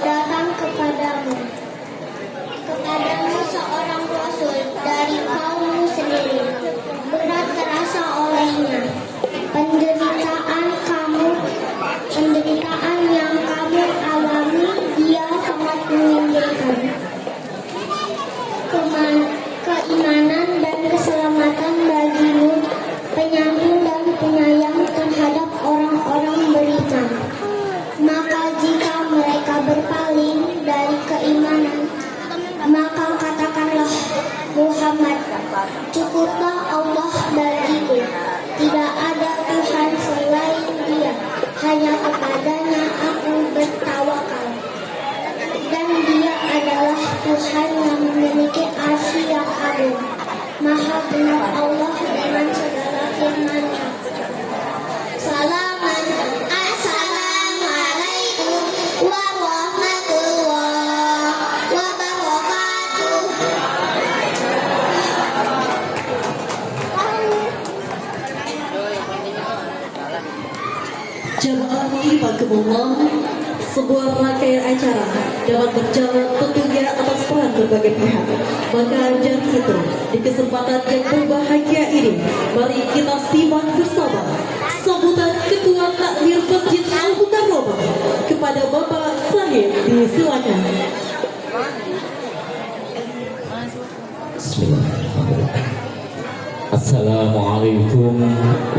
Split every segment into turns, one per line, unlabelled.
datang kepadamu seorang rasul dari kaummu sendiri. Berat terasa olehnya penderitaan yang kamu alami, dia sangat menyingkirkan keimanan dan keselamatan bagimu, penyambung dan penyayang terhadap orang-orang beriman. Maka jika mereka berpaling dari keimanan, maka katakanlah, Muhammad, cukuplah Allah bagiku, tidak ada Tuhan selain Dia, hanya kepadanya aku bertawakal, dan Dia adalah Tuhan yang memiliki arsy yang agung. Maha benar Allah dengan segala firman-Nya. Salaman, assalamualaikum warahmatullahi wabarakatuh.
Jamaah rahimakumullah, sebuah rangkaian acara dapat berjalan tentunya atas peran berbagai pihak. Maka dari itu, di kesempatan yang berbahagia ini, mari kita simak bersama sambutan Ketua Takmir Masjid Al-Mukarramah kepada Bapak Sahid. Disilakan.
Bismillahirrahmanirrahim. Assalamualaikum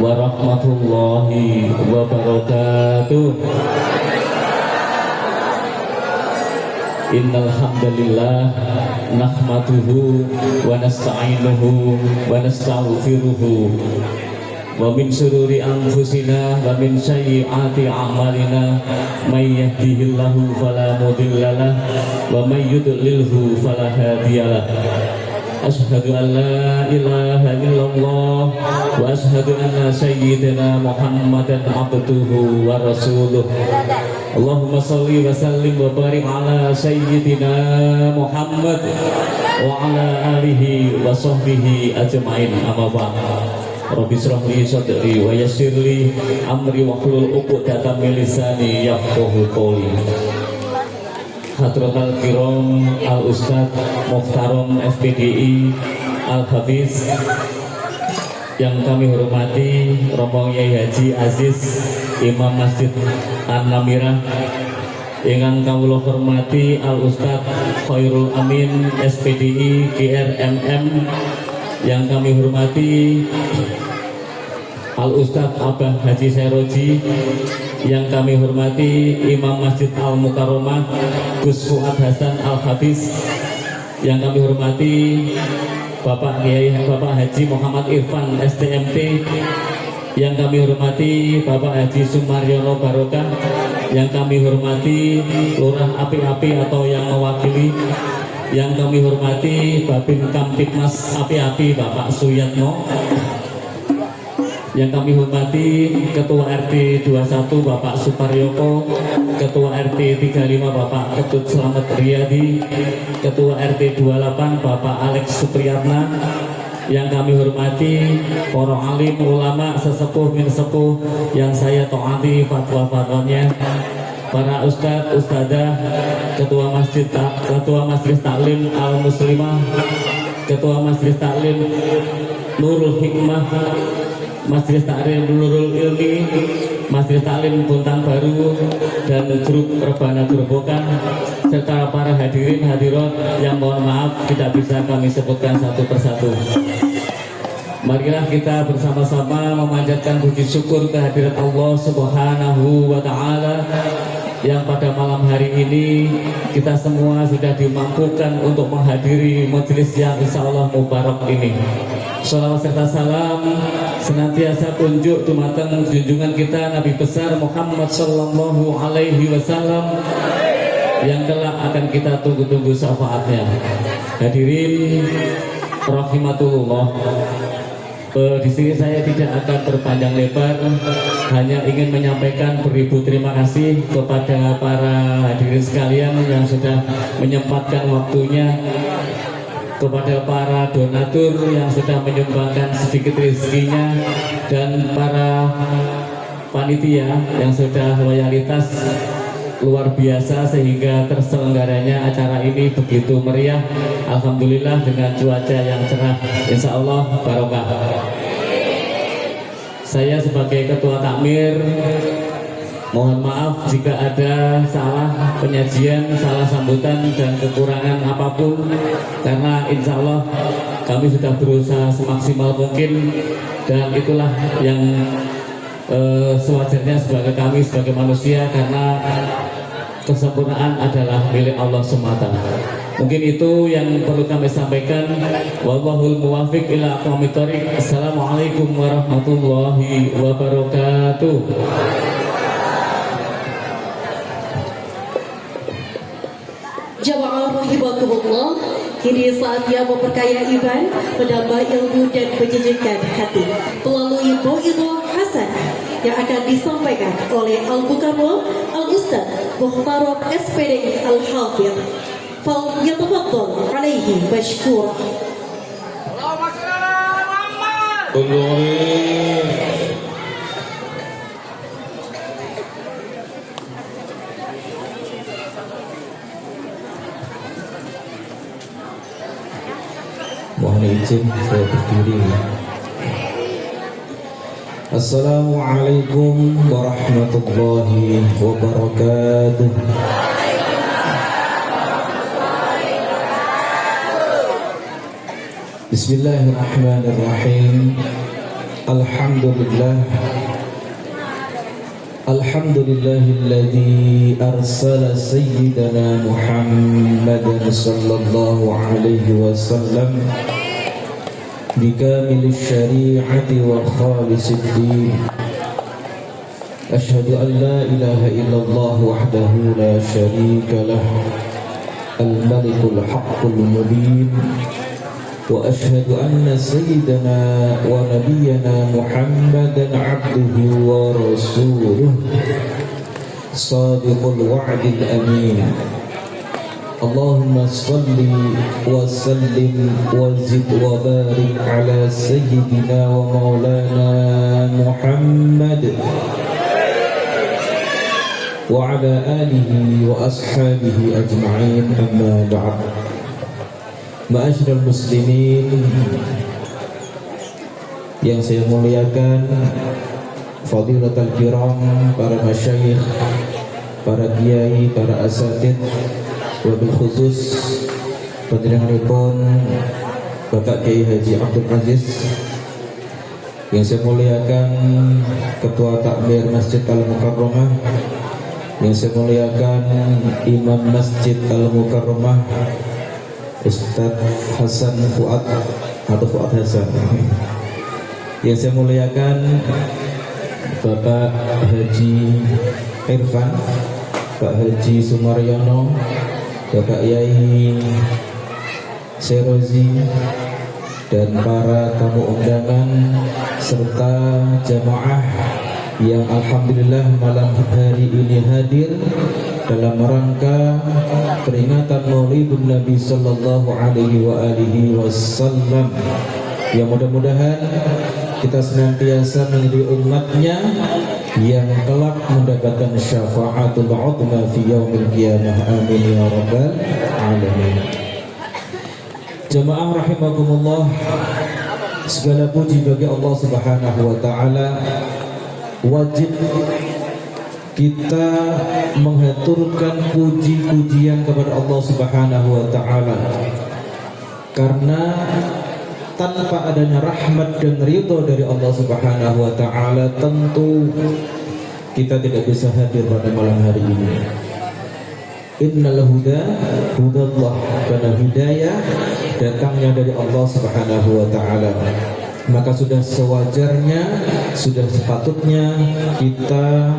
warahmatullahi wabarakatuh. Innal hamdalillah nahmaduhu wa nasta'inuhu wa nastaghfiruhu wa min shururi anfusina wa min sayyiati a'malina may yahdihillahu fala mudhillalah wa may yudlilhu fala hadiyalah. Ashhadu an la ilaha illallah wa ashhadu anna sayyidina Muhammadan abduhu wa rasuluh. Allahumma salli wa sallim wa barik ala sayyidina Muhammad wa ala alihi wa sahbihi ajma'in. Amma ba'd. Rabbi shrah li sadri wa yassir li amri wa hlul 'uqdatam min lisani yafqahu qawli. Hadratul Kiram Al-Ustadz Muhtaram FPDI Al-Hafiz yang kami hormati, Rombongan Yai Haji Aziz Imam Masjid An-Namirah, ingkang kawula hormati Al-Ustadz Khairul Amin SPDI GRMM, yang kami hormati Al-Ustadz Abah Haji Seroji, yang kami hormati Imam Masjid Al-Mukarramah Gus Fuad Hasan Al-Hafiz, yang kami hormati Bapak Haji Muhammad Irfan STMT, yang kami hormati Bapak Haji Sumaryono Barokah, yang kami hormati Lurah Api-Api atau yang mewakili, yang kami hormati Babin Kamtipmas Api-Api Bapak Suyatno, yang kami hormati Ketua RT 21 Bapak Suparyoko, Ketua RT 35 Bapak Ketut Slamet Riyadi, Ketua RT 28 Bapak Alex Supriyatna, yang kami hormati para alim ulama sesepuh min sepuh yang saya taati fatwa-fatwanya, para ustadz ustadzah, Ketua Majelis Taklim Al Muslimah, Ketua Majelis Taklim Nurul Hikmah, Majelis Taklim Nurul Ilmi, Majelis Taklim Buntang Baru, dan grup Rebana Gerobokan, serta para hadirin hadirat yang mohon maaf tidak bisa kami sebutkan satu persatu. Marilah kita bersama-sama memanjatkan puji syukur kehadirat Allah Subhanahu wa Ta'ala, yang pada malam hari ini kita semua sudah dimampukan untuk menghadiri majelis yang insya Allah mubarak ini. Shalawat serta salam senantiasa kunjuk dumateng junjungan kita Nabi besar Muhammad Sallallahu Alaihi Wasallam, yang kelak akan kita tunggu-tunggu syafaatnya. Hadirin rahimatullah, di sini saya tidak akan berpanjang lebar, hanya ingin menyampaikan beribu terima kasih kepada para hadirin sekalian yang sudah menyempatkan waktunya, kepada para donatur yang sudah menyumbangkan sedikit rezekinya, dan para panitia yang sudah loyalitas luar biasa sehingga terselenggaranya acara ini begitu meriah. Alhamdulillah dengan cuaca yang cerah, insya Allah barokah. Saya sebagai ketua takmir mohon maaf jika ada salah penyajian, salah sambutan dan kekurangan apapun, karena insya Allah kami sudah berusaha semaksimal mungkin, dan itulah yang sewajarnya sebagai kami sebagai manusia, karena kesempurnaan adalah milik Allah semata. Mungkin itu yang perlu kami sampaikan. Wallahul muwaffiq ila aqwamit thoriq. Assalamualaikum warahmatullahi wabarakatuh.
Jamaah rahimakumullah, kini saatnya memperkaya iman, menambah ilmu dan menjejekkan hati melalui Mau'izah Hasanah yang akan disampaikan oleh Al-Mukarram Al-Ustaz Muhtaram SPD Al-Hafidh. Falyatafaddal alaihi mashkura.
Allahumma shalli ala Muhammad.
Mohon izin saya berdiri. Assalamualaikum warahmatullahi wabarakatuh. Bismillahirrahmanirrahim. Alhamdulillah. Alhamdulillahilladzi arsala sayyidana Muhammadan sallallahu alaihi wasallam bikamil syari'ati wa khalisid din. Ashhadu an la ilaha illallah wahdahu la syarika lah, al-malikul haqqul mubin. Wa ashhadu anna sayyidana wa nabiyyana Muhammadan abduhu wa rasuluh, sadiqul wa'dil amin. Allahumma salli wa sallim wa zid wa barik ala sayyidina wa maulana Muhammad wa ala alihi wa ashabihi ajma'in, amma ba'd. Ma'asyiral muslimin yang saya muliakan, fadilatul kiram, para masyayikh, para kiai, para asatidz, wabil khusus panjenenganipun Bapak Kiai Haji Abdul Aziz. Yang saya muliakan Ketua Takmir Masjid Al-Mukarramah, yang saya muliakan Imam Masjid Al-Mukarramah Ustadz Hasan Fuad atau Fuad Hasan. Yang saya muliakan Bapak Haji Irfan, Pak Haji Sumaryono, Bapak Yai Serozi, dan para tamu undangan serta jamaah yang alhamdulillah malam hari ini hadir dalam rangka peringatan Maulidun Nabi sallallahu alaihi wa alihi wasallam, yang mudah-mudahan kita senantiasa menjadi umatnya yang kelak mendapatkan syafaatul uzma fi yaumil qiyamah. Amin ya rabbal alamin. Jamaah rahimakumullah, segala puji bagi Allah Subhanahu wa taala. Wajib kita menghaturkan puji-pujian kepada Allah Subhanahu wa taala, karena tanpa adanya rahmat dan ridho dari Allah Subhanahu wa taala, tentu kita tidak bisa hadir pada malam hari ini. Innal huda hudallah, karena hidayah datangnya dari Allah Subhanahu wa taala. Maka sudah sewajarnya, sudah sepatutnya kita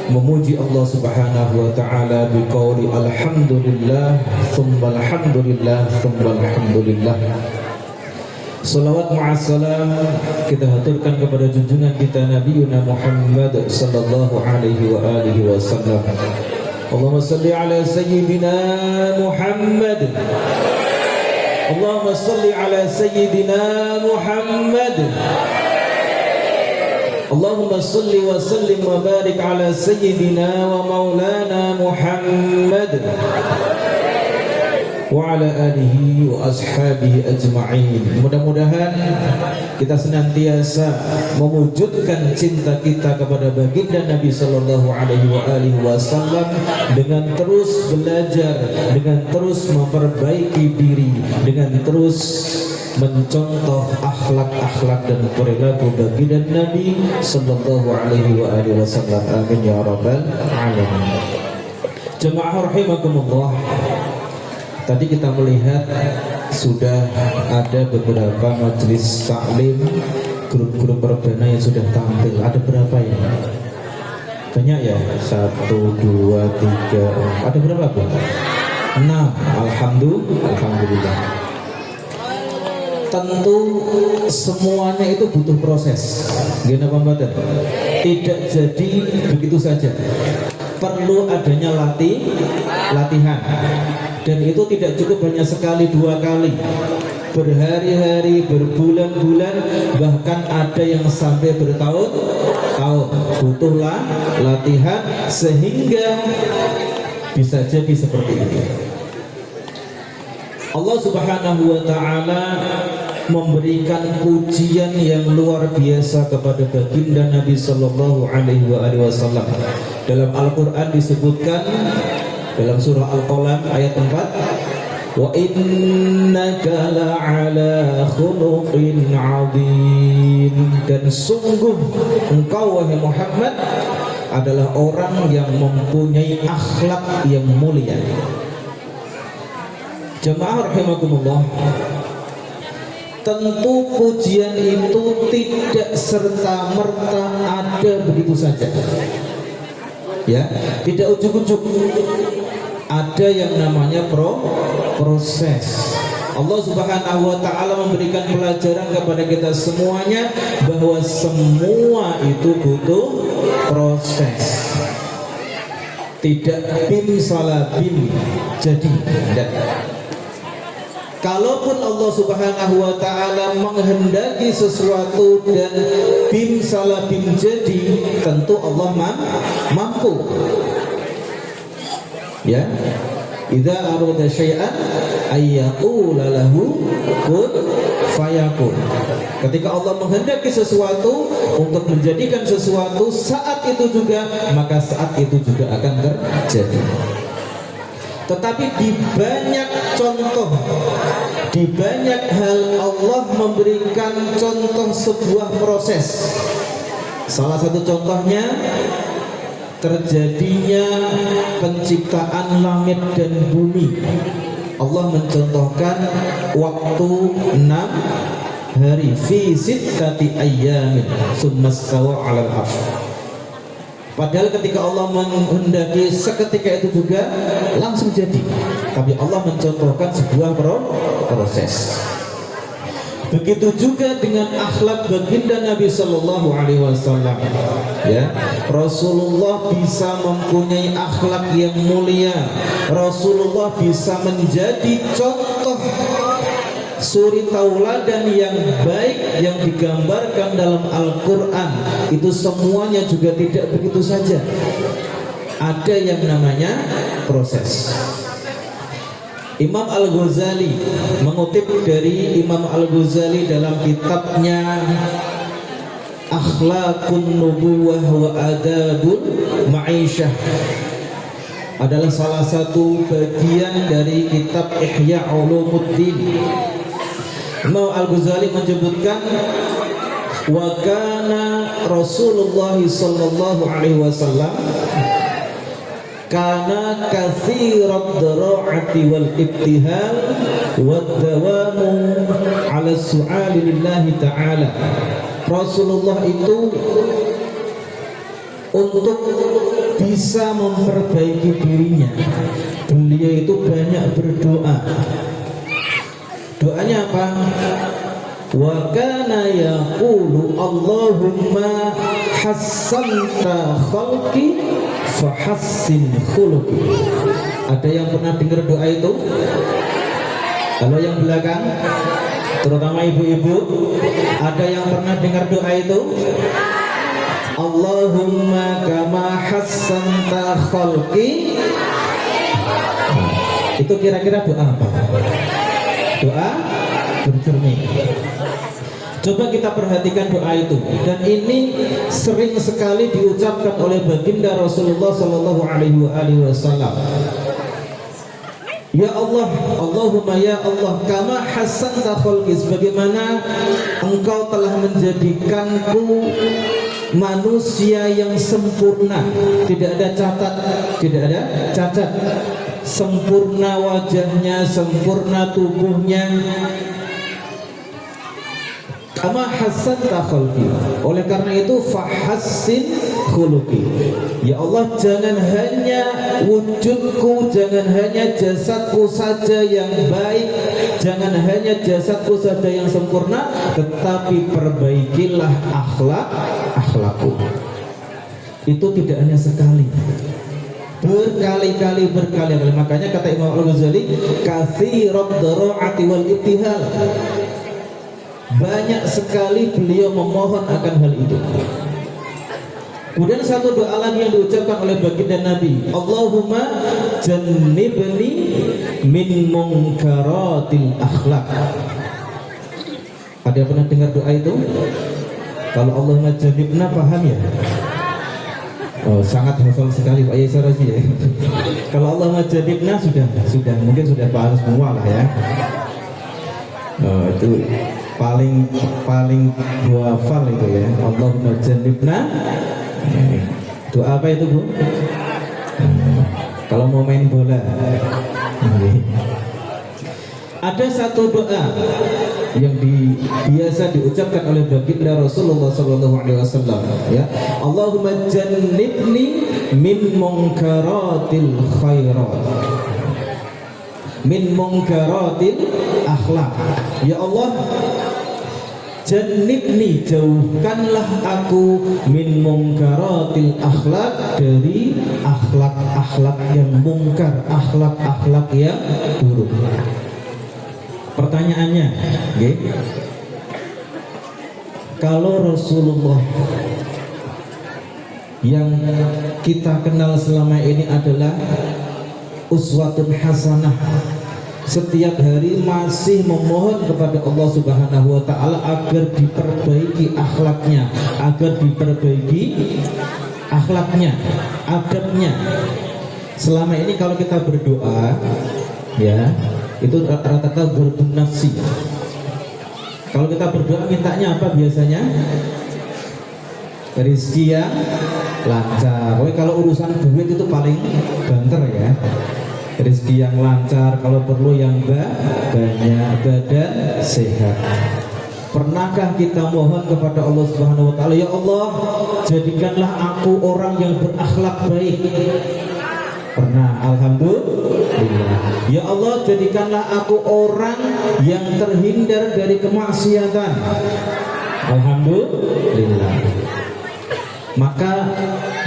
memuji Allah Subhanahu wa taala biqauli alhamdulillah tsumma alhamdulillah tsumma alhamdulillah. Salawat ma'assalam kita haturkan kepada junjungan kita Nabi Muhammad sallallahu alaihi wa alihi wasallam. Allahumma salli ala sayyidina Muhammad. Allahumma salli ala sayyidina Muhammad. Allahumma salli wa sallim wa barik ala sayyidina wa maulana Muhammad wa ala alihi wa ashabihi ajma'in. Mudah-mudahan kita senantiasa mewujudkan cinta kita kepada baginda Nabi sallallahu alaihi wasallam dengan terus belajar, dengan terus memperbaiki diri, dengan terus mencontoh akhlak-akhlak dan perilaku baginda Nabi sallallahu alaihi wasallam. Amin ya rabbal alamin. Jemaah rahimakumullah, tadi kita melihat sudah ada beberapa majelis taklim, grup-grup perdana yang sudah tampil. Ada berapa ya? Banyak ya? 1, 2, 3, ada berapa Bu? 6. Alhamdulillah. Tentu semuanya itu butuh proses. Gimana Pak Mbaten? Tidak jadi begitu saja. Perlu adanya latihan. Dan itu tidak cukup hanya sekali 2 kali, berhari-hari, berbulan-bulan, bahkan ada yang sampai bertahun-tahun. Butuhlah latihan sehingga bisa jadi seperti ini. Allah Subhanahu wa ta'ala memberikan pujian yang luar biasa kepada baginda Nabi sallallahu alaihi wasallam. Dalam Al-Qur'an disebutkan dalam surah Al-Qalam ayat 4, wa innaka la'ala khuluqin 'adzim, dan sungguh engkau wahai Muhammad adalah orang yang mempunyai akhlak yang mulia. Jemaah rahimakumullah, tentu pujian itu tidak serta-merta ada begitu saja. Ya, tidak ujuk-ujuk. Ada yang namanya proses. Allah Subhanahu wa ta'ala memberikan pelajaran kepada kita semuanya bahwa semua itu butuh proses. Tidak bim salah bim jadi. Tidak. Kalaupun Allah Subhanahu wa ta'ala menghendaki sesuatu dan bim salah bim jadi, tentu Allah mampu. Ya, idza arada syai'an ayyaqula lahu kun fayakun. Ketika Allah menghendaki sesuatu untuk menjadikan sesuatu saat itu juga, maka saat itu juga akan terjadi. Tetapi di banyak contoh, di banyak hal Allah memberikan contoh sebuah proses. Salah satu contohnya terjadinya penciptaan langit dan bumi. Allah mencontohkan waktu 6 hari, fi sittati ayyamin tsumma stawa 'alal 'arsy. Padahal ketika Allah menghendaki seketika itu juga langsung jadi. Tapi Allah mencontohkan sebuah proses. Begitu juga dengan akhlak baginda Nabi sallallahu alaihi wasallam. Ya, Rasulullah bisa mempunyai akhlak yang mulia. Rasulullah bisa menjadi contoh suri tauladan yang baik yang digambarkan dalam Al-Quran. Itu semuanya juga tidak begitu saja. Ada yang namanya proses. Imam Al-Ghazali mengutip dari Imam Al-Ghazali dalam kitabnya Akhlaqun Nubuwah wa Adabul Ma'isyah, adalah salah satu bagian dari kitab Ihya Ulumuddin. Imam Al-Ghazali menyebutkan, wa kana Rasulullah sallallahu alaihi wasallam kana katsirat dara'ati wal ibtihal wad dawamu ala su'ali lillahi ta'ala. Rasulullah itu untuk bisa memperbaiki dirinya, beliau itu banyak berdoa. Doanya apa? Wa kana yaqulu Allahumma hassanta khalqi fahassin khuluqi. Ada yang pernah dengar doa itu? Kalau yang belakang, terutama ibu-ibu, ada yang pernah dengar doa itu? Allahumma kama hassanta khalqi. Itu kira-kira doa apa? Doa bercermin. Coba kita perhatikan doa itu, dan ini sering sekali diucapkan oleh baginda Rasulullah Sallallahu Alaihi Wasallam. Ya Allah, Allahumma ya Allah, kama hasanta khalqi, sebagaimana Engkau telah menjadikanku manusia yang sempurna, tidak ada cacat, sempurna wajahnya, sempurna tubuhnya. Kama hasanta khalqi, oleh karena itu fahassin khuluqi. Ya Allah, jangan hanya wujudku, jangan hanya jasadku saja yang baik, jangan hanya jasadku saja yang sempurna, tetapi perbaikilah akhlakku. Itu tidak hanya sekali, berkali-kali. Makanya kata Imam Al-Ghazali, katsirat dhara'ati wal ibtihal, banyak sekali beliau memohon akan hal itu. Kemudian satu doa lagi yang diucapkan oleh baginda Nabi, Allahumma jannibni min munkaratil akhlak. Ada yang pernah dengar doa itu? Kalau Allahumma jannibna, paham ya? Oh, sangat hafal sekali Pak Yai Saraji ya. Kalau Allahumma jannibna sudah mungkin sudah paham semua lah ya. Oh, itu paling hafal itu ya. Allahumma jannibna. Doa apa itu, Bu? Kalau mau main bola. Ada satu doa yang biasa diucapkan oleh baginda Rasulullah SAW, ya. Allahumma jannibni min munkaratil khairat, min munkaratil akhlak. Ya Allah, jannibni, jauhkanlah aku min munkaratil akhlak, dari akhlak-akhlak yang mungkar, akhlak-akhlak yang buruk. Pertanyaannya, okay, kalau Rasulullah yang kita kenal selama ini adalah uswatun hasanah, setiap hari masih memohon kepada Allah Subhanahu wa Ta'ala agar diperbaiki akhlaknya, adabnya. Selama ini kalau kita berdoa, ya, itu rata-rata bernafsi. Kalau kita berdoa mintanya apa biasanya? Rezeki yang lancar. Kalau urusan duit itu paling banter ya. Rezeki yang lancar, kalau perlu yang banyak, badan sehat. Pernahkah kita mohon kepada Allah Subhanahu wa Ta'ala, ya Allah, jadikanlah aku orang yang berakhlak baik? Pernah? Alhamdulillah. Ya Allah, jadikanlah aku orang yang terhindar dari kemaksiatan. Alhamdulillah. Maka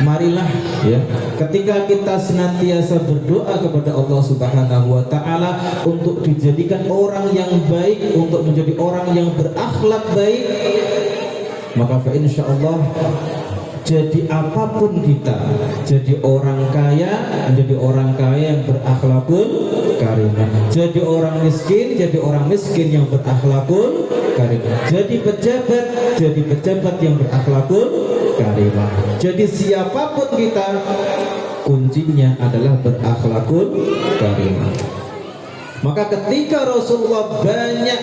marilah ya, ketika kita senantiasa berdoa kepada Allah Subhanahu wa Ta'ala untuk dijadikan orang yang baik, untuk menjadi orang yang berakhlak baik, maka fa insyaallah, jadi apapun kita, jadi orang kaya, menjadi orang kaya yang berakhlakul karimah, jadi orang miskin yang berakhlakul karimah, jadi pejabat yang berakhlakul karimah. Jadi siapapun kita, kuncinya adalah berakhlakul karimah. Maka ketika Rasulullah banyak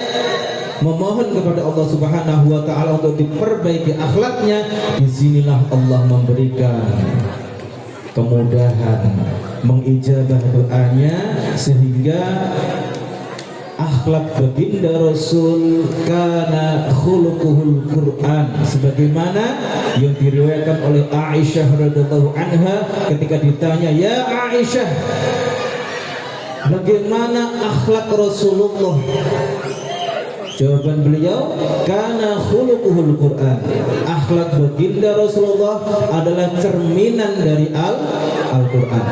memohon kepada Allah Subhanahu wa Ta'ala untuk diperbaiki akhlaknya, disinilah Allah memberikan kemudahan, mengijabah doanya, sehingga akhlak baginda Rasul kana khuluquhul Quran, sebagaimana yang diriwayatkan oleh Aisyah radhiyallahu anha ketika ditanya, ya Aisyah, bagaimana akhlak Rasulullah? Jawaban beliau, kana khuluquhul Quran, akhlak baginda Rasulullah adalah cerminan dari Al-Quran.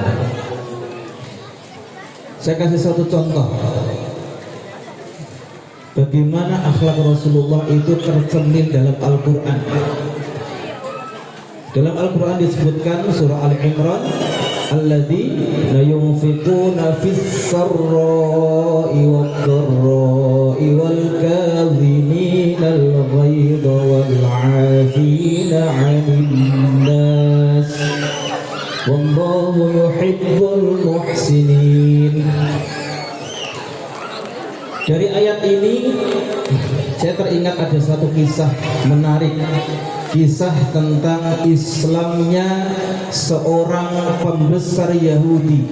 Saya kasih satu contoh bagaimana akhlak Rasulullah itu tercermin dalam Al-Quran. Dalam Al-Quran disebutkan surah Al-Imran, alladzina yunfiquna fis sarra'i wad-dharra'i wal kadhimina al-ghaidha wal 'afina 'anil nas wallahu yuhibbul muhsinin. Dari ayat ini saya teringat ada satu kisah menarik, kisah tentang Islamnya seorang pembesar Yahudi.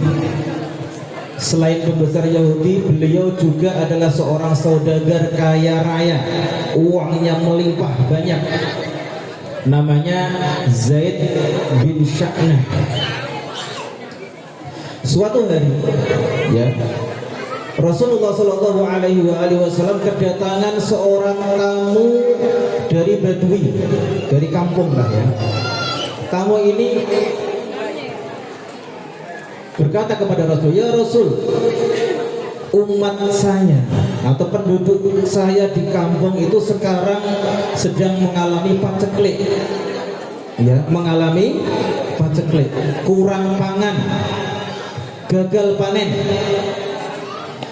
Selain pembesar Yahudi, beliau juga adalah seorang saudagar kaya raya, uangnya melimpah banyak. Namanya Zaid bin Sya'nah. Suatu hari, ya, Rasulullah Shallallahu Alaihi Wasallam kedatangan seorang tamu dari Badui, dari kampung lah ya. Tamu ini berkata kepada Rasul, ya Rasul, umat saya atau penduduk saya di kampung itu sekarang sedang mengalami paceklik, ya, mengalami paceklik, kurang pangan, gagal panen.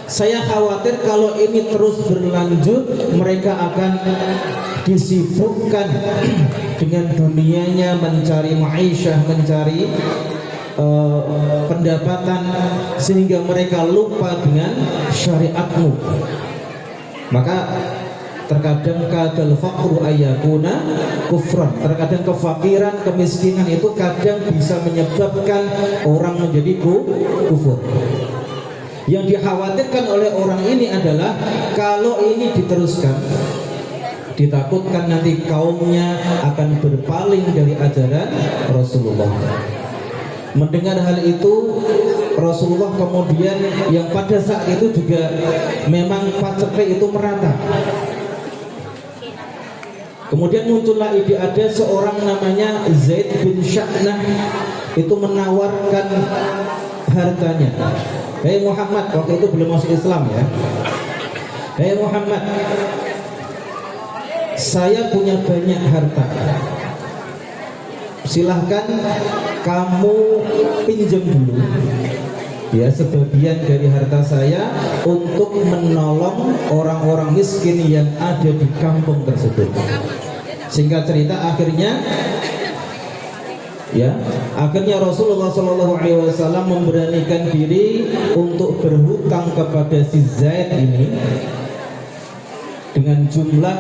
Saya khawatir kalau ini terus berlanjut, mereka akan disibukkan dengan dunianya, mencari ma'isyah, mencari pendapatan, sehingga mereka lupa dengan syariatmu. Maka terkadang kadal faqru ayyakuna kufran, terkadang kefakiran, kemiskinan itu kadang bisa menyebabkan orang menjadi kufur. Yang dikhawatirkan oleh orang ini adalah kalau ini diteruskan, ditakutkan nanti kaumnya akan berpaling dari ajaran Rasulullah. Mendengar hal itu, Rasulullah kemudian, yang pada saat itu juga memang paceklik itu merata, kemudian muncullah ide, ada seorang namanya Zaid bin Sya'nah, itu menawarkan hartanya. Hei Muhammad, waktu itu belum masuk Islam ya. Hei Muhammad, saya punya banyak harta, silahkan kamu pinjam dulu, ya, sebagian dari harta saya untuk menolong orang-orang miskin yang ada di kampung tersebut. Singkat cerita, akhirnya Rasulullah SAW memberanikan diri untuk berhutang kepada si Zaid ini dengan jumlah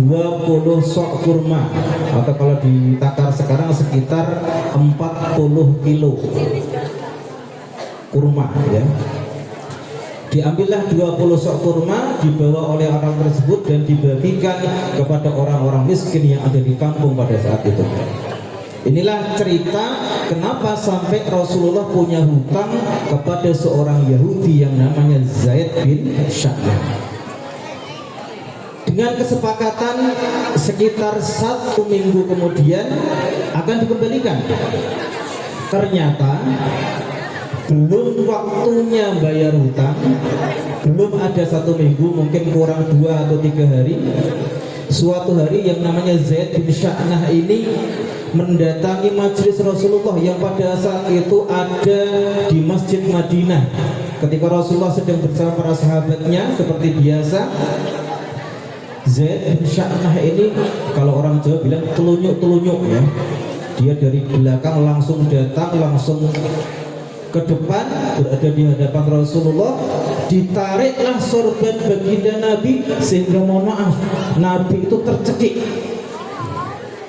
20 sok kurma, atau kalau ditakar sekarang sekitar 40 kilo kurma, ya. Diambillah 20 sok kurma, dibawa oleh orang tersebut dan dibagikan kepada orang-orang miskin yang ada di kampung pada saat itu. Inilah cerita kenapa sampai Rasulullah punya hutang kepada seorang Yahudi yang namanya Zaid bin Sya'nah. Dengan kesepakatan sekitar 1 minggu kemudian akan dikembalikan. Ternyata belum waktunya bayar hutang, belum ada 1 minggu, mungkin kurang 2 atau 3 hari. Suatu hari yang namanya Zaid bin Sya'nah ini mendatangi majelis Rasulullah yang pada saat itu ada di Masjid Madinah. Ketika Rasulullah sedang bersama para sahabatnya seperti biasa, Zaid bin Sya'nah ini, kalau orang Jawa bilang telunyuk-telunyuk, ya. Dia dari belakang langsung datang, langsung ke depan, berada di hadapan Rasulullah. Ditariklah sorban baginda Nabi, sehingga mohon maaf, Nabi itu tercekik.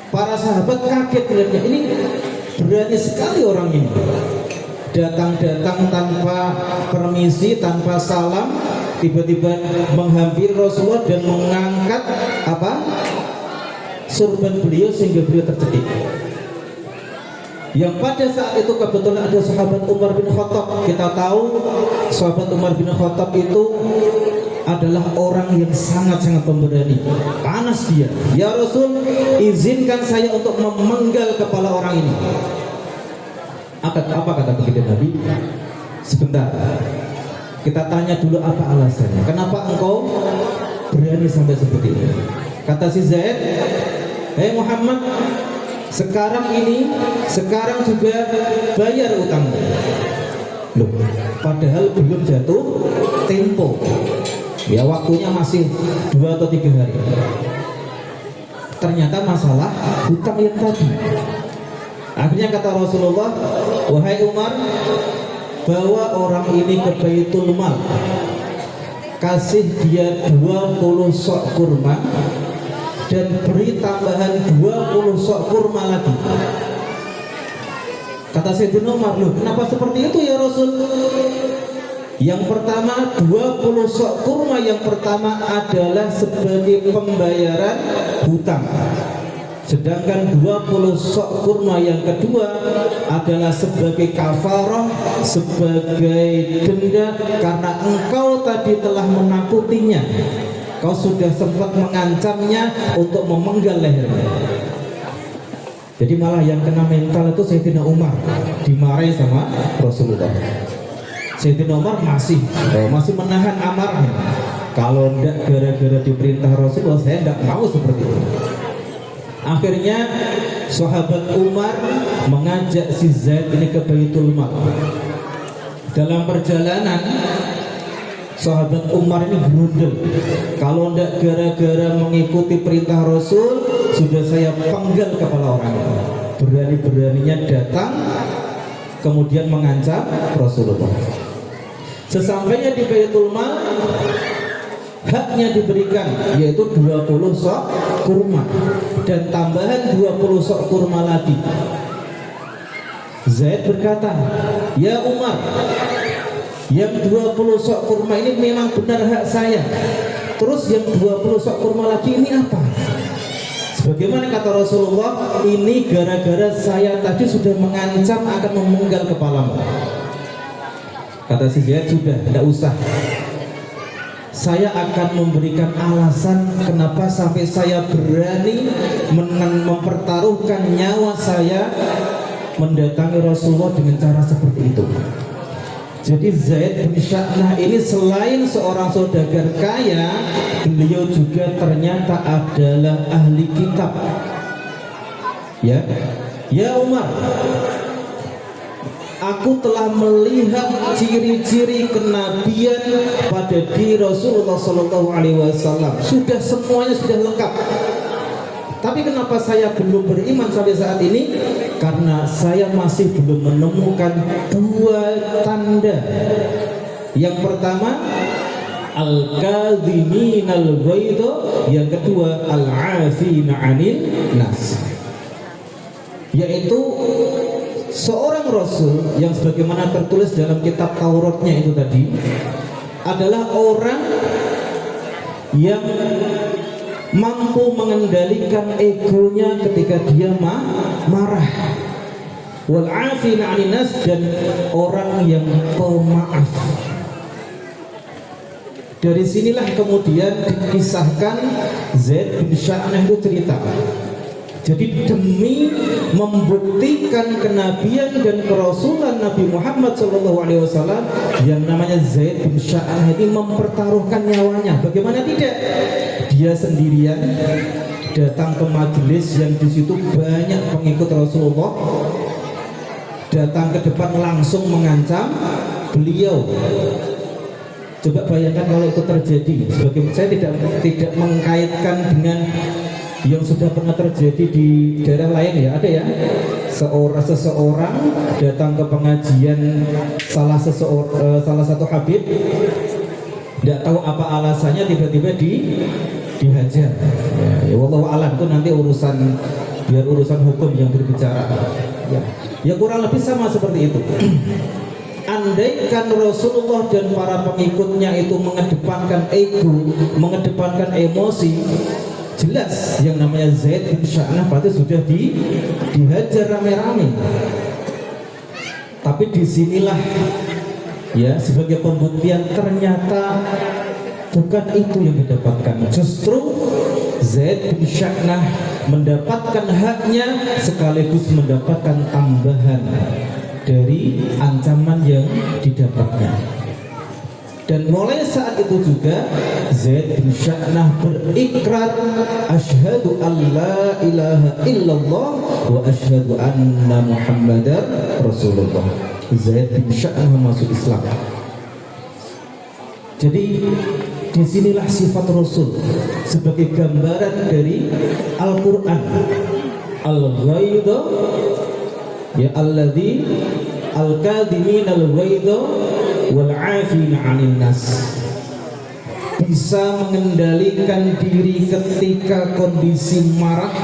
Para sahabat kaget melihatnya, ini berani sekali orang ini, datang-datang tanpa permisi, tanpa salam, tiba-tiba menghampiri Rasulullah dan mengangkat sorban beliau sehingga beliau tercekik. Yang pada saat itu kebetulan ada sahabat Umar bin Khattab. Kita tahu sahabat Umar bin Khattab itu adalah orang yang sangat-sangat pemberani. Panas dia. Ya Rasul, izinkan saya untuk memenggal kepala orang ini. Apa kata baginda Nabi? Sebentar, kita tanya dulu apa alasannya. Kenapa engkau berani sampai seperti ini? Kata si Zaid, hei Muhammad, sekarang juga bayar utangmu. Loh, padahal belum jatuh tempo. Ya, waktunya masih 2 atau 3 hari. Ternyata masalah hutang yang tadi. Akhirnya kata Rasulullah, wahai Umar, bawa orang ini ke Baitul Mal, kasih dia 20 sok kurma dan beri tambahan 20 sok kurma lagi. Kata Sayyidina Umar, loh kenapa seperti itu ya Rasul? Yang pertama, 20 sok kurma yang pertama adalah sebagai pembayaran hutang. Sedangkan 20 sok kurma yang kedua adalah sebagai kafarah, sebagai denda karena engkau tadi telah menakutinya. Kau sudah sempat mengancamnya untuk memenggal lehernya. Jadi malah yang kena mental itu Sayyidina Umar, dimarahi sama Rasulullah. Sayyidina Umar masih menahan amarahnya. Kalau tidak gara-gara diperintah Rasulullah, saya tidak mau seperti itu. Akhirnya sahabat Umar mengajak si Zaid ini ke Baitul Mal. Dalam perjalanan sahabat Umar ini berundel, kalau tidak gara-gara mengikuti perintah Rasul, sudah saya penggal kepala orang itu. Berani-beraninya datang kemudian mengancam Rasulullah. Sesampainya di Baitul Mal, haknya diberikan, yaitu 20 sok kurma dan tambahan 20 sok kurma lagi. Zaid berkata, ya Umar, yang 20 sok kurma ini memang benar hak saya. Terus yang 20 sok kurma lagi ini apa? Sebagaimana kata Rasulullah, ini gara-gara saya tadi sudah mengancam akan memenggal kepalamu. Kata si Zaid, sudah, tidak usah. Saya akan memberikan alasan kenapa sampai saya berani mempertaruhkan nyawa saya mendatangi Rasulullah dengan cara seperti itu. Jadi Zaid bin Sya'nah ini selain seorang saudagar kaya, beliau juga ternyata adalah ahli kitab. Ya Umar, aku telah melihat ciri-ciri kenabian pada diri Rasulullah SAW. Sudah semuanya sudah lengkap. Tapi kenapa saya belum beriman sampai saat ini? Karena saya masih belum menemukan 2 tanda. Yang pertama, al-kadhiminal ghaidha, yang kedua al-'afina 'anil nas. Yaitu seorang rasul yang sebagaimana tertulis dalam kitab Tauratnya itu tadi adalah orang yang mampu mengendalikan egonya ketika dia marah, wal 'afina 'anil nas, dan orang yang pemaaf. Dari sinilah kemudian dikisahkan Zaid bin Sya'nah itu cerita. Jadi demi membuktikan kenabian dan kerasulan Nabi Muhammad SAW, yang namanya Zaid bin Sya'nah ini mempertaruhkan nyawanya. Bagaimana tidak? Dia sendirian datang ke majelis yang di situ banyak pengikut Rasulullah, datang ke depan langsung mengancam beliau. Coba bayangkan kalau itu terjadi. Saya tidak mengkaitkan dengan yang sudah pernah terjadi di daerah lain ya, ada ya, seseorang datang ke pengajian salah satu habib, tidak tahu apa alasannya tiba-tiba dihajar. Ya wallahu a'lam, itu nanti biar urusan hukum yang berbicara. Ya kurang lebih sama seperti itu. Andaikan Rasulullah dan para pengikutnya itu mengedepankan ego, mengedepankan emosi, jelas yang namanya Zaid bin Sya'nah berarti sudah dihajar rame-rame. Tapi disinilah ya sebagai pembuktian ternyata bukan itu yang didapatkan. Justru Zaid bin Sya'nah mendapatkan haknya sekaligus mendapatkan tambahan dari ancaman yang didapatnya. Dan mulai saat itu juga Zaid bin Sya'nah berikrar asyhadu an la ilaha illallah wa asyhadu anna Muhammadar Rasulullah. Zaid bin Sya'nah masuk Islam. Jadi disinilah sifat Rasul sebagai gambaran dari Al-Quran. Al-ghaidha ya alladhi al-kadhimin al-ghaidha wal 'afina 'anil nas, bisa mengendalikan diri ketika kondisi marah.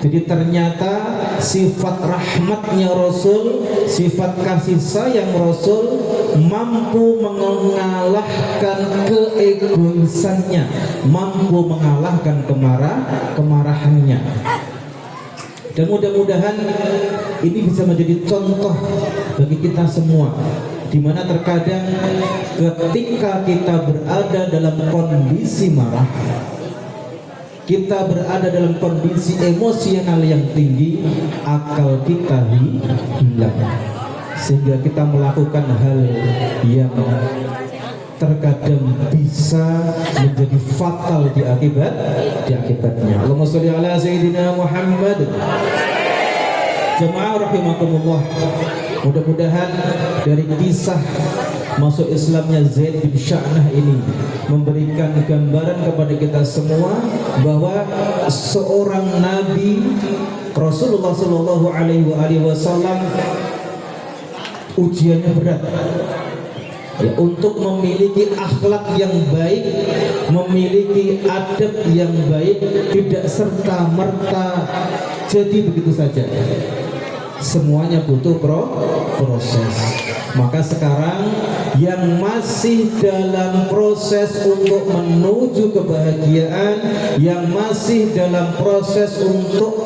Jadi ternyata sifat rahmatnya Rasul, sifat kasih sayang Rasul mampu mengalahkan keegoisannya, mampu mengalahkan kemarahannya. Dan mudah-mudahan ini bisa menjadi contoh bagi kita semua, di mana terkadang ketika kita berada dalam kondisi marah, kita berada dalam kondisi emosional yang tinggi, akal kita hilang, sehingga kita melakukan hal yang terkadang bisa menjadi fatal di akibatnya. Allahumma sholli ala sayyidina Muhammad. Jemaah rahimakumullah, mudah-mudahan dari kisah masuk Islamnya Zaid bin Sya'nah ini memberikan gambaran kepada kita semua bahwa seorang Nabi Rasulullah Shallallahu Alaihi Wasallam ujiannya berat. Ya, untuk memiliki akhlak yang baik, memiliki adab yang baik, tidak serta merta jadi begitu saja. Semuanya butuh proses. Maka sekarang yang masih dalam proses untuk menuju kebahagiaan, yang masih dalam proses untuk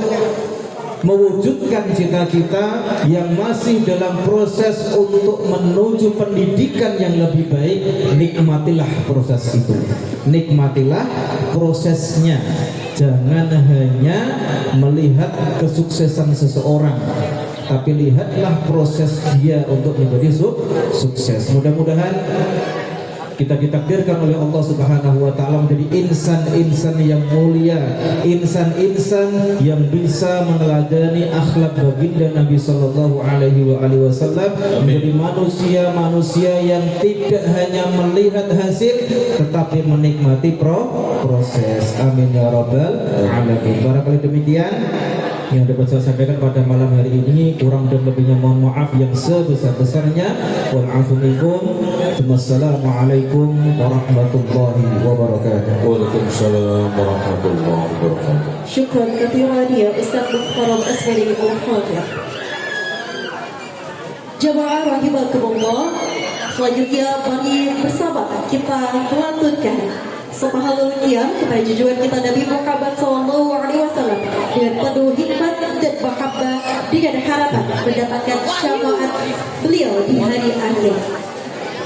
mewujudkan cita-cita, yang masih dalam proses untuk menuju pendidikan yang lebih baik, nikmatilah proses itu, nikmatilah prosesnya. Jangan hanya melihat kesuksesan seseorang, tapi lihatlah proses dia untuk menjadi sukses. Mudah-mudahan kita ditakdirkan oleh Allah Subhanahu wa taala menjadi insan-insan yang mulia, insan-insan yang bisa meneladani akhlak baginda Nabi sallallahu alaihi wasallam, menjadi manusia-manusia yang tidak hanya melihat hasil tetapi menikmati proses. Amin ya rabbal alamin. Barangkali demikian yang dapat saya sampaikan pada malam hari ini, kurang dan lebihnya mohon maaf yang sebesar-besarnya. Wa'alaikum Wassalamualaikum warahmatullahi wabarakatuh.
Waalaikumsalam warahmatullahi wabarakatuh.
Syukran katsiran ya Ustaz Muhtaram Asmari Al-Hafidh. Jamaah rahimakumullah, selanjutnya mari bersama kita melantunkan sepahalul qiyam kepada junjungan kita Nabi Muhammad SAW dengan penuh hikmat dan mahabbah, dengan harapan mendapatkan syafaat beliau di hari akhir.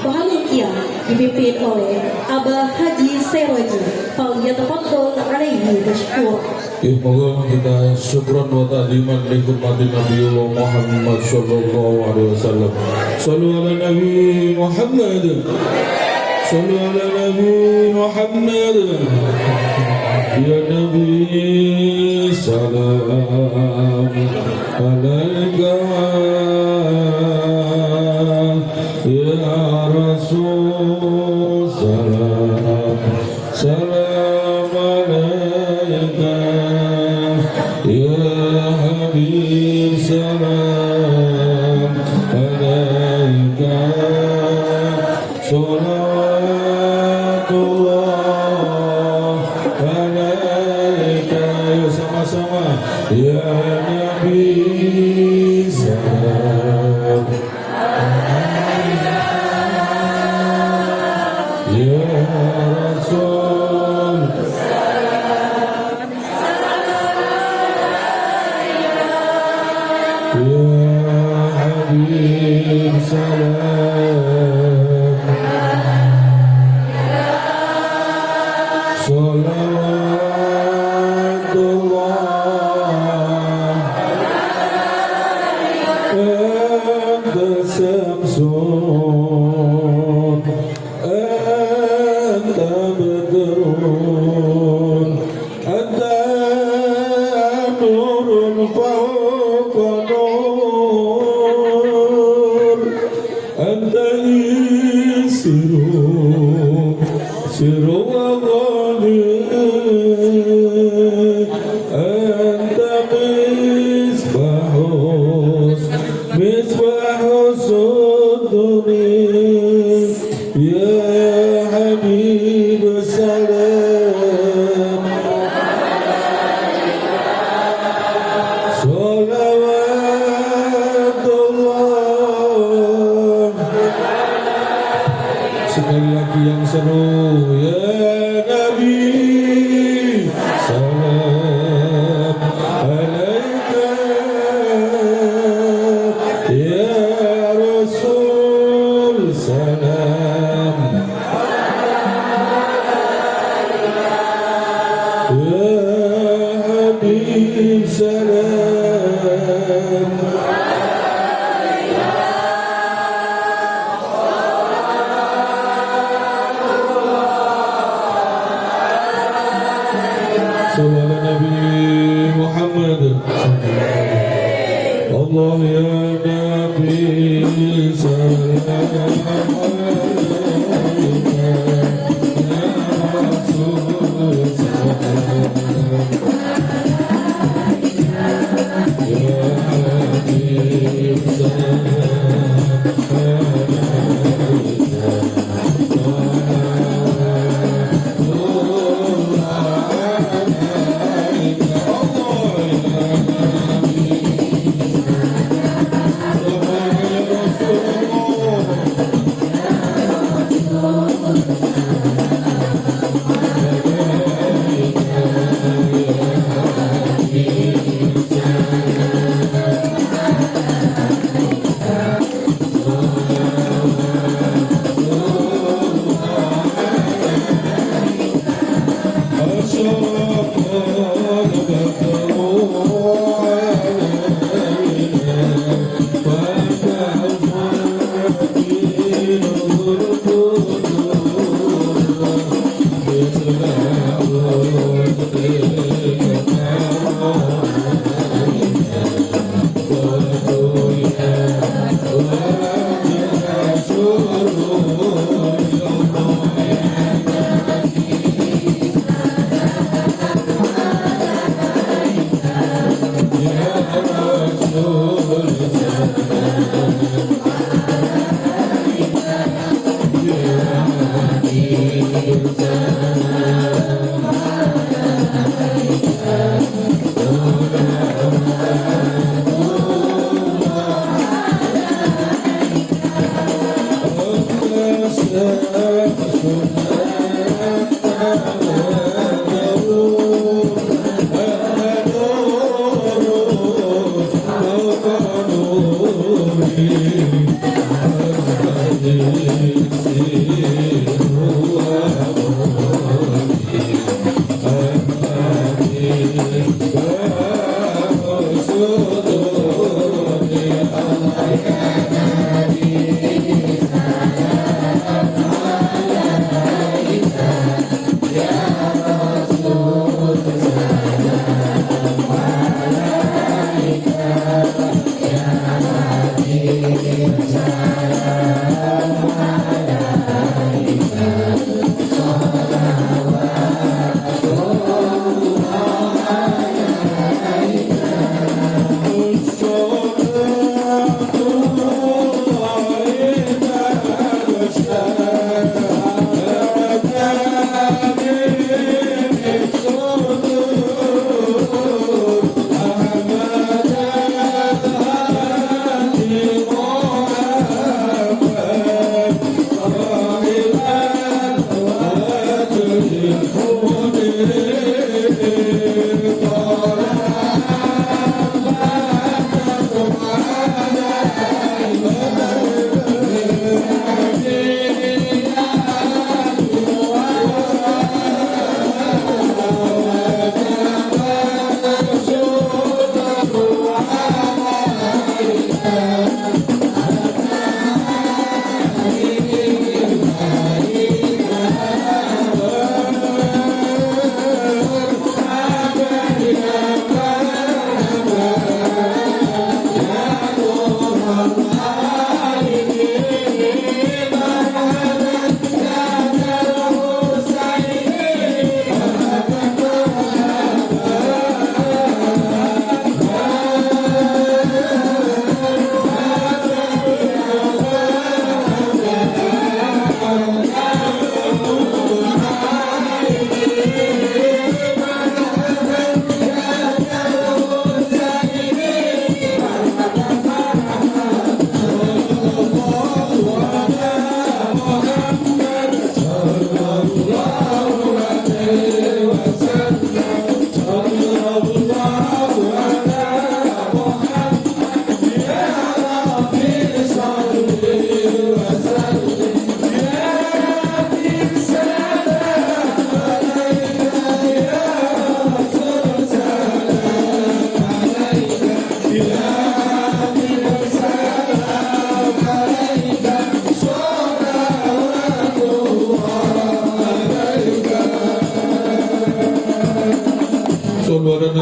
Pahalul qiyam dipimpin oleh Abah Haji Seroji. Falyatafaddal alaihi mashkur.
Moga kita syukran wa ta'ziman li hurmati Nabiullah Muhammad sallallahu alaihi wasallam. Shallu ala Nabi Muhammad. Shallu ala Nabi Muhammad. Ya Nabi salam alaika ya Rasul salam salam alaika ya Habib salam alaika salawatullah alaika. Yuk sama-sama ya Nabi salam ya Rasul ya Habib salam salawatullah anta samsun أنت بدر أنت نور فوق نور أنت سر وغالي أنت مصباح صدري يا حبيب السلام صلوات الله. Sekali lagi yang seru ya Nabi, salam alaika ya Rasul, salam ya Habib, salam. Sallallahu Nabi Muhammad. Allah ya Nabi, salam alaika ya Rasul, salam ya Habib, salam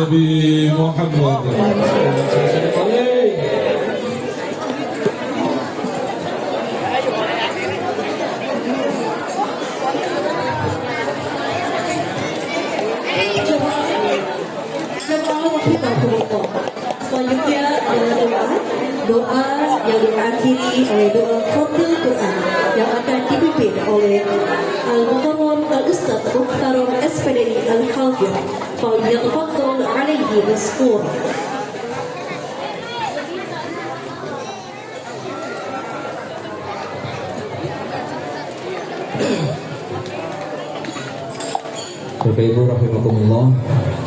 Nabi Muhammad.
Selanjutnya adalah doa yang diakhiri oleh doa Fadlul Quran yang akan dipimpin oleh Al-Mukarram Al-Ustaz Muhtaram SPDI Al-Hafidh Falyatafadhal alaihi maskura.
Bapak Ibu rahimakumullah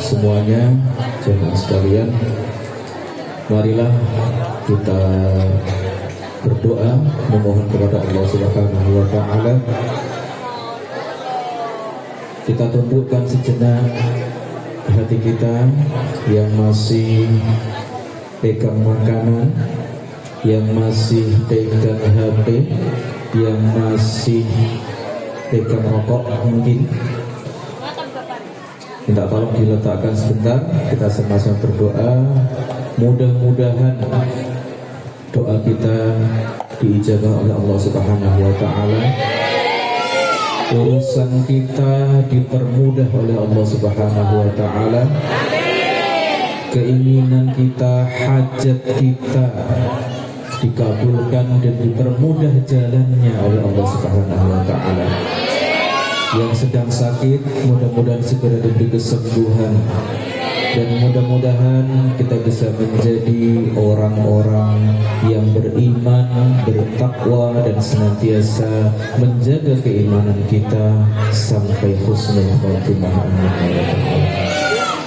semuanya, jemaah sekalian, marilah kita berdoa memohon kepada Allah Subhanahu wa taala. Kita tundukkan sejenak hati kita yang masih pegang makanan, yang masih pegang HP, yang masih pegang rokok mungkin. Minta tolong diletakkan sebentar, kita sama-sama berdoa. Mudah-mudahan doa kita diijabah oleh Allah Subhanahu wa taala. Urusan kita dipermudah oleh Allah Subhanahu wa taala. Keinginan kita, hajat kita dikabulkan dan dipermudah jalannya oleh Allah Subhanahu wa taala. Yang sedang sakit mudah-mudahan segera diberi kesembuhan, dan mudah-mudahan kita bisa menjadi orang-orang yang beriman, bertakwa, dan senantiasa menjaga keimanan kita sampai husnul khatimah.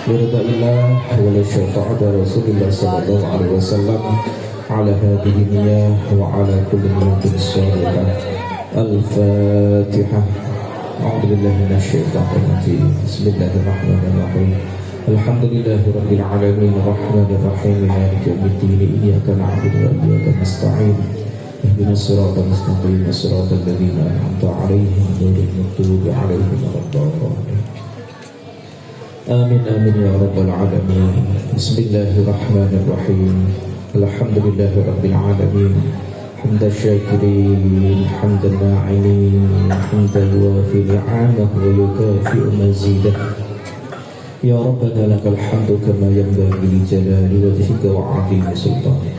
Biridha'illah wa li syafa'ati Rasulillah sallallahu alaihi wasallam ala hadhihi niyyah wa ala kulli niyatin shalihah. Al-Fatihah. أعوذ بالله من الشيطان الرجيم بسم الله الرحمن الرحيم الحمد لله رب العالمين الرحمن الرحيم مالك يوم الدين إياك نعبد وإياك نستعين اهدنا الصراط المستقيم صراط الذين أنعمت عليهم غير المغضوب عليهم ولا الضالين آمين آمين يا رب العالمين بسم الله الرحمن الرحيم الحمد لله رب العالمين حمد الشاكرين حمد الناعمين حمدا يوافي نعمه ويكافئ مزيده يا ربنا لك الحمد كما ينبغي لجلال وجهك وعظيم سلطانك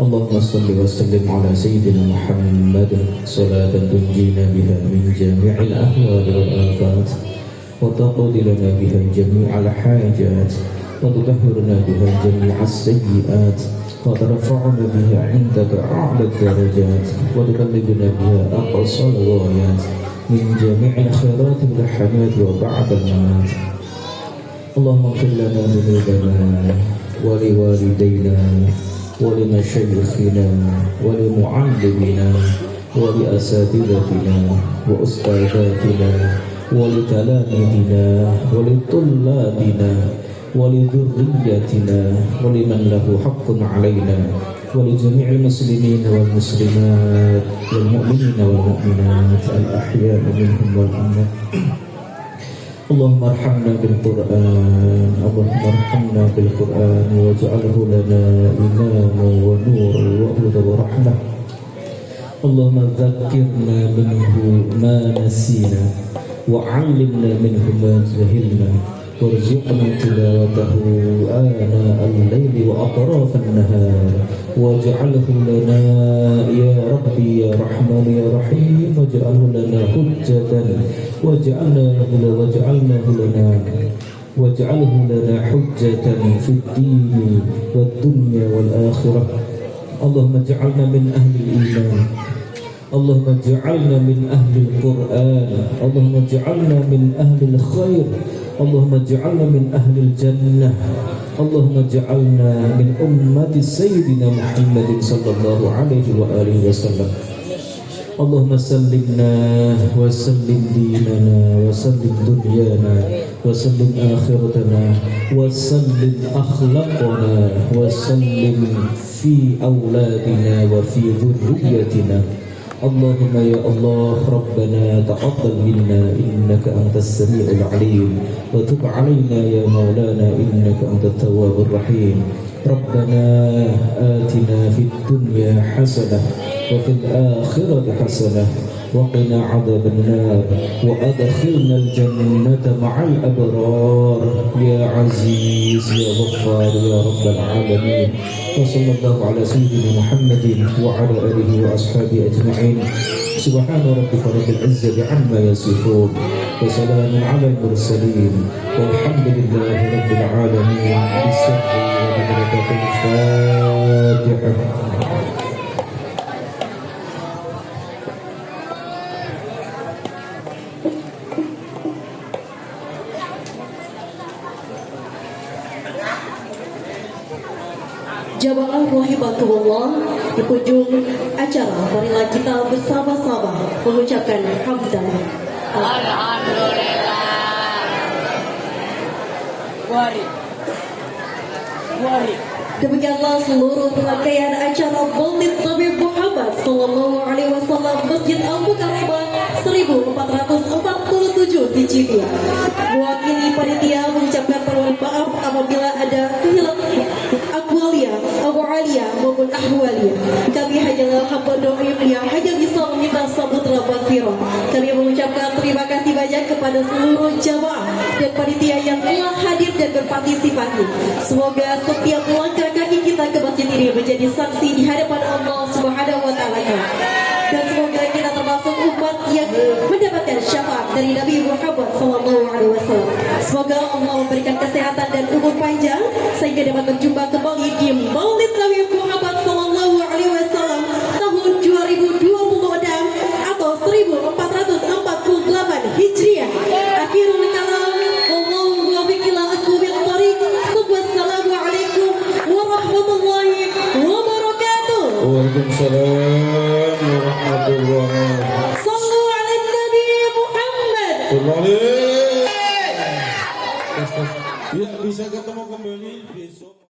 اللهم صل وسلم على سيدنا محمد صلاة تنجينا بها من جميع الأهوال والآفات وتقضي لنا بها جميع الحاجات وتطهرنا بها جميع السيئات وترفعنا بها عندك أعلى الدرجات وتبلغنا بها أقصى الغايات من جميع الخيرات والرحمات وبعد الممات اللهم اغفر لنا ذنوبنا ولوالدينا ولمشايخنا ولمعلمنا ولأساتذتنا وأستاذاتنا ولتلاميذنا ولطلابنا ولذريتنا ولمن له حق علينا ولجميع المسلمين والمسلمات والمؤمنين والمؤمنات الأحياء منهم والأموات اللهم ارحمنا بالقرآن اللهم ارحمنا بالقرآن واجعله لنا إماما ونورا وهدى ورحمة اللهم ذكرنا منه ما نسينا وعلمنا منه ما جهلنا وارزقنا تلاوته آناء الليل وأطراف النهار واجعله لنا يا ربي يا رحمن يا رحيم واجعله لنا حجة واجعله لنا حجة في الدين والدنيا والآخرة اللهم اجعلنا من أهل الإيمان اللهم اجعلنا من أهل القرآن اللهم اجعلنا من أهل الخير اللهم اجعلنا من أهل الجنة اللهم اجعلنا من أمة سيدنا محمد صلى الله عليه وآله وسلم اللهم سلمنا وسلم ديننا وسلم دنيانا وسلم آخرتنا وسلم أخلاقنا وسلم في أولادنا وفي ذريتنا اللهم يا الله ربنا تقبل منا إنك أنت السميع العليم وتب علينا يا مولانا إنك أنت التواب الرحيم ربنا آتنا في الدنيا حسنة وفي الآخرة حسنة وقنا عذاب النار وأدخلنا الجنة مع الأبرار يا عزيز يا غفار يا رب العالمين وصلى الله على سيدنا محمد وعلى آله وأصحابه أجمعين سبحان ربك رب العزة عما يصفون وسلام على المرسلين والحمد لله رب العالمين بالسر وبركة الفاتحة.
Jamaah rahimakumullah, di ujung acara marilah kita bersama-sama mengucapkan hamdalah.
Alhamdulillah. Wari.
Demikianlah seluruh rangkaian acara Maulid Nabi Muhammad Sallallahu Alaihi Wasallam Masjid Al Mukarramah 1447 di Cibia. Mewakili panitia mengucapkan permohonan maaf apabila ada kehilangan awalia maupun ahwalia. Kami hanyalah hamba doa yang hanya bisa meminta samudra maghfirah. Kami mengucapkan terima kasih banyak kepada seluruh jamaah dan panitia yang telah hadir dan berpartisipasi. Semoga setiap langkah kaki kita ke masjid ini menjadi saksi di hadapan Allah Subhanahu wa taala. Dan semoga kita termasuk umat yang mendapatkan syafaat dari Nabi Muhammad SAW. Semoga Allah memberikan kesehatan dan umur panjang sehingga dapat berjumpa kembali di Maulid Nabi Muhammad SAW tahun 2026 atau 1448 Hijriah. Akhirul kalam, wallahu muwaffiq ila aqwamit thariq. Wassalamualaikum warahmatullahi wabarakatuh.
Waalaikumsalam warahmatullahi.
Sallu ala Nabi Muhammad.
Ya, bisa ketemu kembali besok.